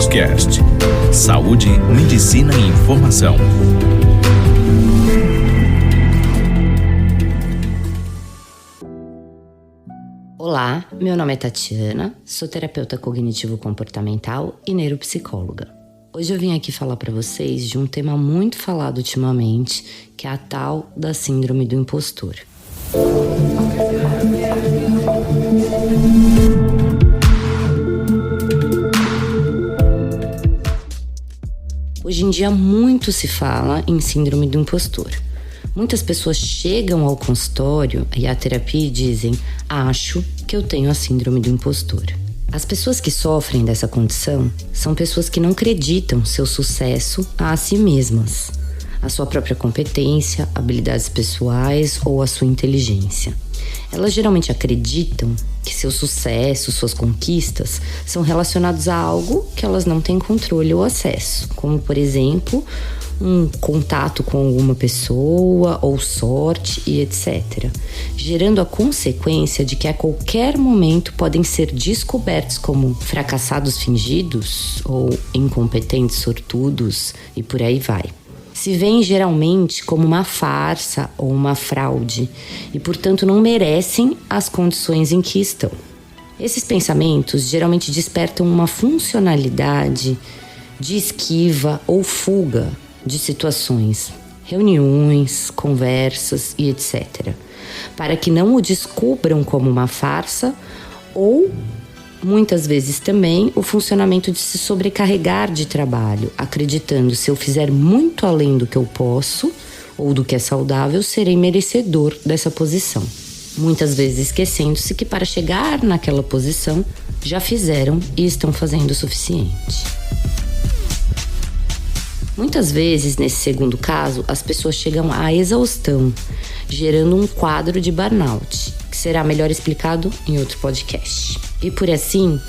Cast. Saúde, medicina e informação. Olá, meu nome é Tatiana, sou terapeuta cognitivo-comportamental e neuropsicóloga. Hoje eu vim aqui falar para vocês de um tema muito falado ultimamente, que é a tal da síndrome do impostor. Hoje em dia muito se fala em síndrome do impostor. Muitas pessoas chegam ao consultório e à terapia e dizem: acho que eu tenho a síndrome do impostor. As pessoas que sofrem dessa condição são pessoas que não acreditam seu sucesso a si mesmas, a sua própria competência, habilidades pessoais ou a sua inteligência. Elas geralmente acreditam que seu sucesso, suas conquistas, são relacionados a algo que elas não têm controle ou acesso, como, por exemplo, um contato com alguma pessoa ou sorte e etc., gerando a consequência de que a qualquer momento podem ser descobertos como fracassados fingidos ou incompetentes sortudos e por aí vai. Se veem geralmente como uma farsa ou uma fraude e, portanto, não merecem as condições em que estão. Esses pensamentos geralmente despertam uma funcionalidade de esquiva ou fuga de situações, reuniões, conversas e etc., para que não o descubram como uma farsa ou, muitas vezes também, o funcionamento de se sobrecarregar de trabalho, acreditando: se eu fizer muito além do que eu posso ou do que é saudável, serei merecedor dessa posição. Muitas vezes esquecendo-se que para chegar naquela posição já fizeram e estão fazendo o suficiente. Muitas vezes, nesse segundo caso, as pessoas chegam à exaustão, gerando um quadro de burnout, que será melhor explicado em outro podcast. E por assim,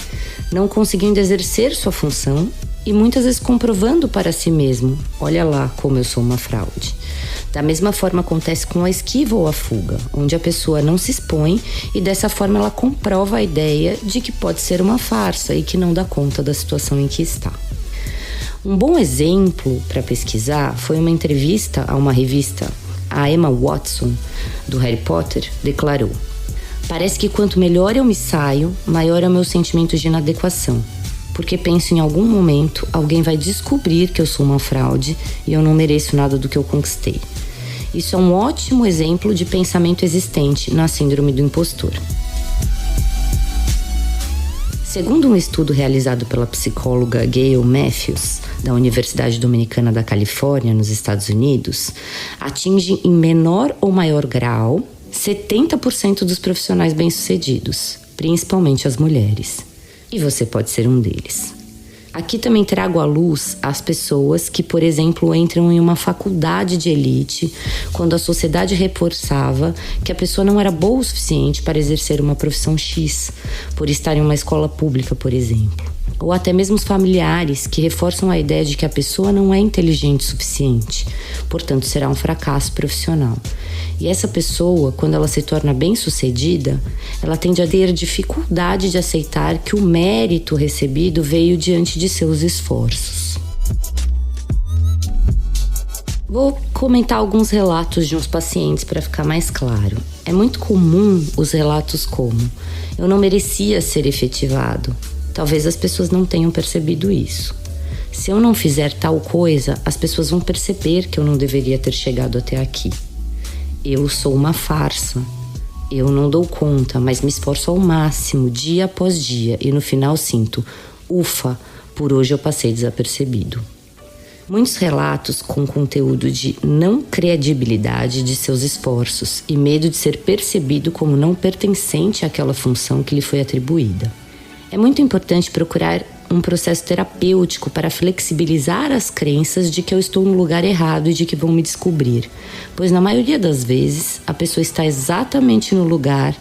não conseguindo exercer sua função e muitas vezes comprovando para si mesmo: olha lá como eu sou uma fraude. Da mesma forma acontece com a esquiva ou a fuga, onde a pessoa não se expõe e dessa forma ela comprova a ideia de que pode ser uma farsa e que não dá conta da situação em que está. Um bom exemplo para pesquisar foi uma entrevista a uma revista. A Emma Watson, do Harry Potter, declarou: parece que quanto melhor eu me saio, maior é o meu sentimento de inadequação, porque penso em algum momento alguém vai descobrir que eu sou uma fraude e eu não mereço nada do que eu conquistei. Isso é um ótimo exemplo de pensamento existente na síndrome do impostor. Segundo um estudo realizado pela psicóloga Gail Matthews, da Universidade Dominicana da Califórnia, nos Estados Unidos, atinge em menor ou maior grau 70% dos profissionais bem-sucedidos, principalmente as mulheres. E você pode ser um deles. Aqui também trago à luz as pessoas que, por exemplo, entram em uma faculdade de elite quando a sociedade reforçava que a pessoa não era boa o suficiente para exercer uma profissão X, por estar em uma escola pública, por exemplo. Ou até mesmo os familiares que reforçam a ideia de que a pessoa não é inteligente o suficiente, portanto será um fracasso profissional. E essa pessoa, quando ela se torna bem-sucedida, ela tende a ter dificuldade de aceitar que o mérito recebido veio diante de seus esforços. Vou comentar alguns relatos de uns pacientes para ficar mais claro. É muito comum os relatos como: eu não merecia ser efetivado. Talvez as pessoas não tenham percebido isso. Se eu não fizer tal coisa, as pessoas vão perceber que eu não deveria ter chegado até aqui. Eu sou uma farsa. Eu não dou conta, mas me esforço ao máximo, dia após dia, e no final sinto: ufa, por hoje eu passei desapercebido. Muitos relatos com conteúdo de não credibilidade de seus esforços e medo de ser percebido como não pertencente àquela função que lhe foi atribuída. É muito importante procurar um processo terapêutico para flexibilizar as crenças de que eu estou no lugar errado e de que vão me descobrir, pois na maioria das vezes a pessoa está exatamente no lugar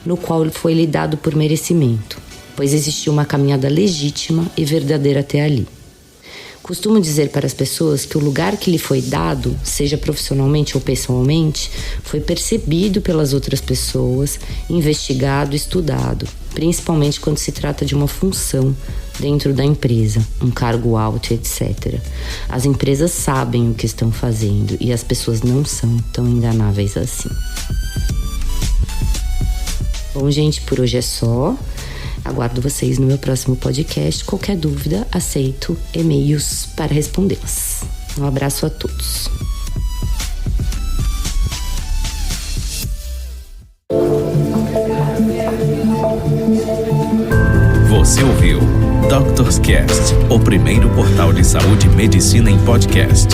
no qual foi lhe dado por merecimento, pois existiu uma caminhada legítima e verdadeira até ali. Costumo dizer para as pessoas que o lugar que lhe foi dado, seja profissionalmente ou pessoalmente, foi percebido pelas outras pessoas, investigado, estudado, principalmente quando se trata de uma função dentro da empresa, um cargo alto, etc. As empresas sabem o que estão fazendo e as pessoas não são tão enganáveis assim. Bom, gente, por hoje é só. Aguardo vocês no meu próximo podcast. Qualquer dúvida, aceito e-mails para respondê-las. Um abraço a todos. Você ouviu Doctor's Cast, o primeiro portal de saúde e medicina em podcast.